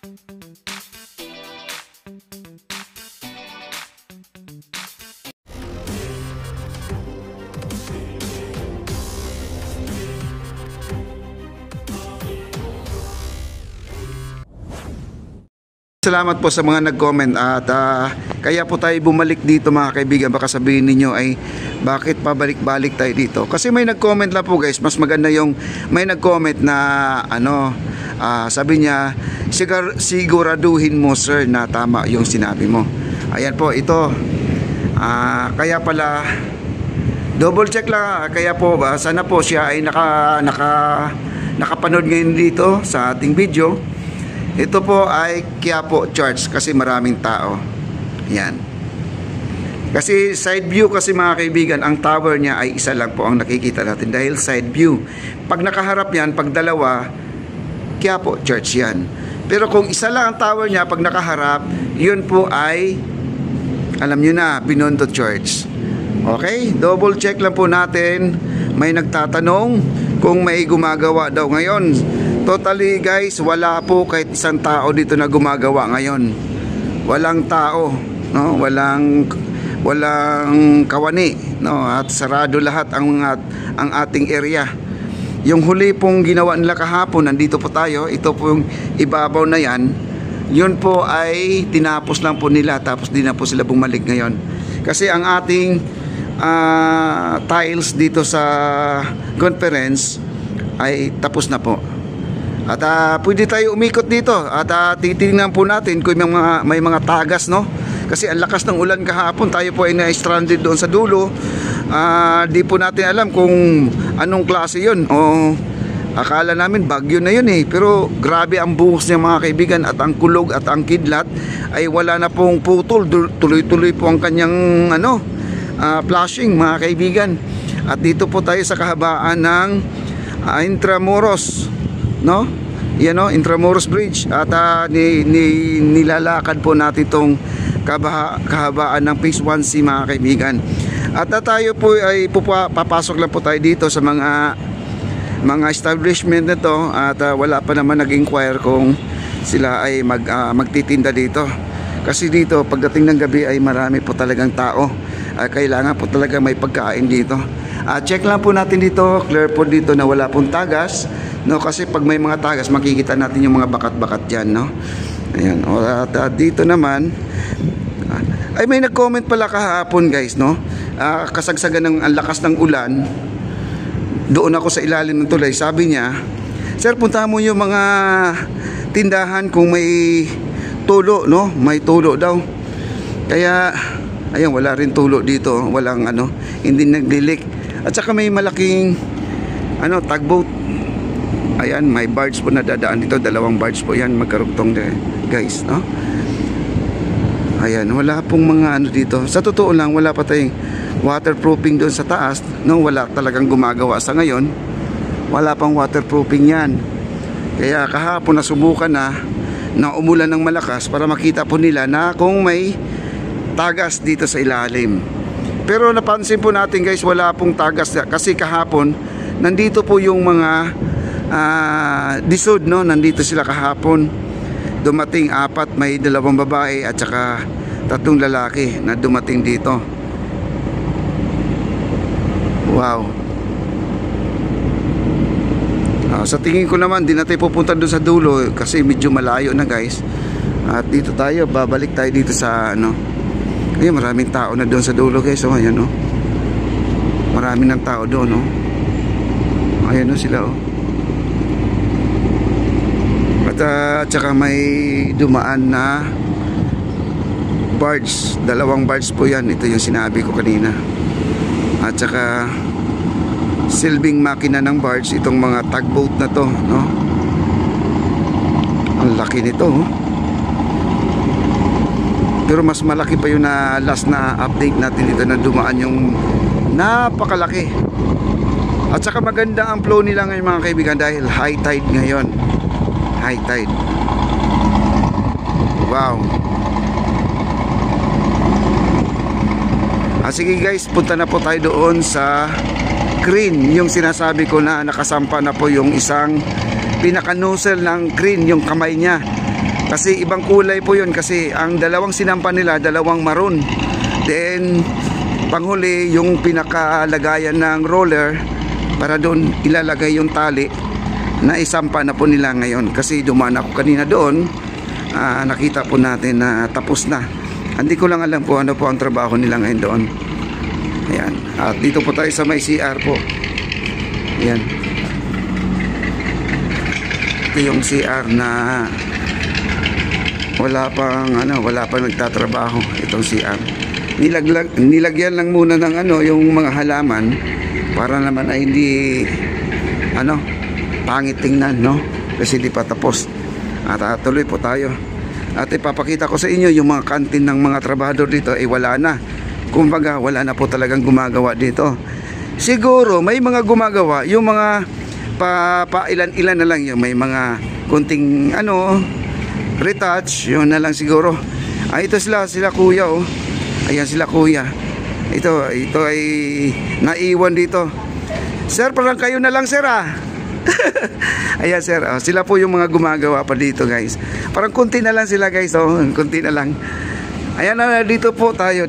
Salamat po sa mga nag-comment at kaya po tayo bumalik dito mga kaibigan. Baka sabihin ninyo ay bakit pabalik-balik tayo dito? Kasi may nag-comment lang po guys. Mas maganda yung may nag-comment na sabi niya, siguraduhin mo sir na tama yung sinabi mo. Ayan po ito. Kaya pala double check lang. Kaya po sana po siya ay nakapanood ngayon dito sa ating video. Ito po ay Quiapo Church kasi maraming tao. Yan. Kasi side view kasi mga kaibigan, ang tower niya ay isa lang po ang nakikita natin dahil side view. Pag nakaharap yan, pag dalawa, Quiapo Church yan. Pero kung isa lang ang tower niya, pag nakaharap, yun po ay, alam nyo na, Binondo Church. Okay? Double check lang po natin. May nagtatanong kung may gumagawa daw ngayon. Totally guys, wala po kahit isang tao dito na gumagawa ngayon. Walang tao, no? Walang kawani, no? At sarado lahat ang ating area. Yung huli pong ginawa nila kahapon, nandito po tayo, ito po yung ibabaw na yan. Yun po ay tinapos lang po nila, tapos di na po sila bumalik ngayon. Kasi ang ating tiles dito sa conference ay tapos na po. At pwede tayo umikot dito at titingnan po natin kung may mga tagas, no? Kasi ang lakas ng ulan kahapon, tayo po ay na-stranded doon sa dulo. Di po natin alam kung anong klase yun. Akala namin bagyo na yun eh. Pero grabe ang buhos niya mga kaibigan, at ang kulog at ang kidlat ay wala na pong putol. Tuloy-tuloy po ang kanyang flashing mga kaibigan. At dito po tayo sa kahabaan ng Intramuros, no? Yan, no? Intramuros Bridge. At nilalakad po natin itong kahabaan ng Phase 1C mga kaibigan. At tayo po ay papasok lang po tayo dito sa mga establishment na to. At wala pa naman nag-inquire kung sila ay magtitinda dito. Kasi dito pagdating ng gabi ay marami po talagang tao. Kailangan po talaga may pagkain dito. Check lang po natin dito, clear po dito na wala pong tagas, no? Kasi pag may mga tagas makikita natin yung mga bakat-bakat diyan, no? Ayan. At dito naman ay may nag-comment pala kahapon guys, no? Kasagsagan ng ang lakas ng ulan. Doon ako sa ilalim ng tulay. Sabi niya, "Sir, punta mo yung mga tindahan kung may tulo, no? May tulo daw." Kaya ayan, wala rin tulo dito, walang hindi naglilik. At saka may malaking tugboat. Ayan, may barge po na dadaan dito, dalawang barge po yan magkarugtong guys, no? Ayan, wala pong mga dito. Sa totoo lang, wala pa tayong waterproofing doon sa taas, no? Wala talagang gumagawa sa ngayon. Wala pang waterproofing yan. Kaya kahapon nasubukan na umulan ng malakas para makita po nila na kung may tagas dito sa ilalim. Pero napansin po natin guys, wala pong tagas kasi kahapon nandito po yung mga disod, no? Nandito sila kahapon. Dumating 4, may 2 babae at saka 3 lalaki na dumating dito. Wow. Sa tingin ko naman di na tayo pupunta doon sa dulo kasi medyo malayo na guys. At dito tayo, babalik tayo dito sa ayun, maraming tao na doon sa dulo guys. Ayan, no? Marami ng tao doon, no? Ayan, no, sila, oh. At saka may dumaan na barge, 2 barge po yan. Ito yung sinabi ko kanina. At saka silbing makina ng barge itong mga tugboat na to, no? Ang laki nito, oh. Pero mas malaki pa yung last na update natin dito na dumaan, yung napakalaki. At saka maganda ang flow nila ngayon mga kaibigan dahil high tide ngayon. High tide. Wow. Sige guys, punta na po tayo doon sa crane, yung sinasabi ko na nakasampa na po yung isang pinaka-nozzle ng crane, yung kamay niya. Kasi ibang kulay po yun, kasi ang dalawang sinampa nila, dalawang maroon. Then panghuli yung pinakalagayan ng roller para doon ilalagay yung tali na isampa na po nila ngayon. Kasi dumaan ako kanina doon, nakita po natin na tapos na. Hindi ko lang alam po ano po ang trabaho nila ngayon doon. Ayan. At dito po tayo sa may CR po. Ayan. Ito yung CR na wala pang nagtatrabaho. Itong CR. Nilagyan lang muna ng yung mga halaman para naman ay hindi pangit tingnan, no? Kasi di pa tapos. At tuloy po tayo. At ipapakita ko sa inyo yung mga kantin ng mga trabahador dito ay wala na. Kumbaga wala na po talagang gumagawa dito. Siguro may mga gumagawa, yung mga ilan-ilan na lang, yung may mga kunting retouch, yun na lang siguro. Ito sila kuya, oh. Ayan sila kuya. Ito ay naiwan dito. Sir, parang kayo na lang, sir, Ayan, sir. Sila po yung mga gumagawa pa dito, guys. Parang kunti na lang sila, guys. Kunti na lang. Ayan na, dito po tayo.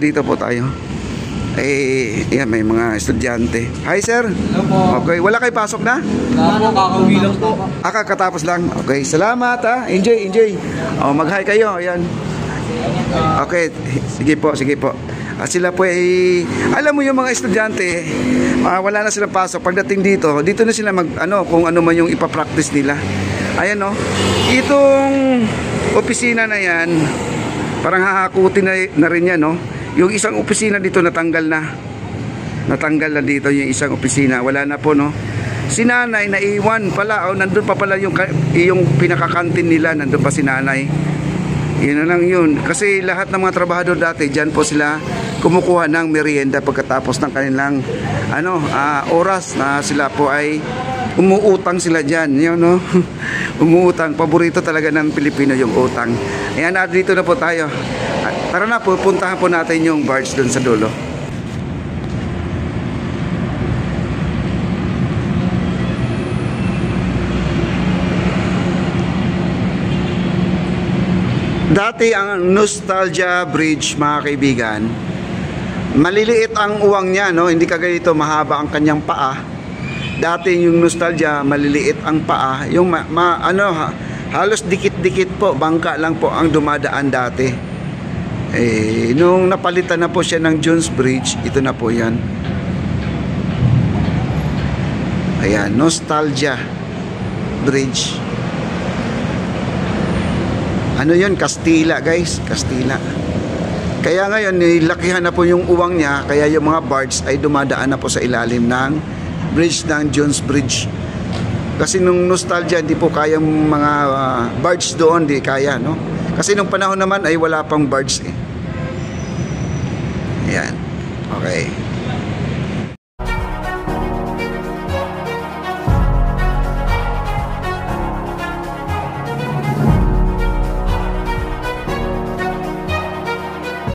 Ayan, may mga estudyante. Hi, sir. Hello po. Okay, wala kayo pasok na? Wala po, kakauwi lang po. Kakatapos lang. Okay, salamat, Enjoy. Mag-hi kayo. Ayan. Okay, sige po. Sila po ay, alam mo yung mga estudyante, wala na silang pasok. Pagdating dito na sila kung ano man yung ipapractice nila. Ayan, itong opisina na yan, parang hahakutin na rin yan, Yung isang opisina dito natanggal na dito yung isang opisina. Wala na po, Si nanay naiwan pala, nandun pa pala yung pinakakantin nila, nandun pa si nanay. Yun na lang yun. Kasi lahat ng mga trabahador dati, dyan po sila kumukuha ng merienda pagkatapos ng kanilang oras na sila po ay umuutang sila dyan. Yun, umuutang. Paborito talaga ng Pilipino yung utang. Ayan, dito na po tayo. Tara na, pupuntahan po natin yung barge dun sa dulo. Dati ang Nostalgia Bridge, mga kaibigan, maliliit ang uwang niya, hindi kagaya ito mahaba ang kanyang paa. Dati yung Nostalgia, maliliit ang paa, yung halos dikit-dikit po, bangka lang po ang dumadaan dati. Nung napalitan na po siya ng Jones Bridge, ito na po yan. Ayan, Nostalgia Bridge. Yun? Kastila, guys. Kastila. Kaya ngayon, nilakihan na po yung uwang niya. Kaya yung mga barge ay dumadaan na po sa ilalim ng bridge ng Jones Bridge. Kasi nung Nostalgia, hindi po kaya mga barge doon. Hindi kaya, Kasi nung panahon naman ay wala pang barge, Ayan. Okay.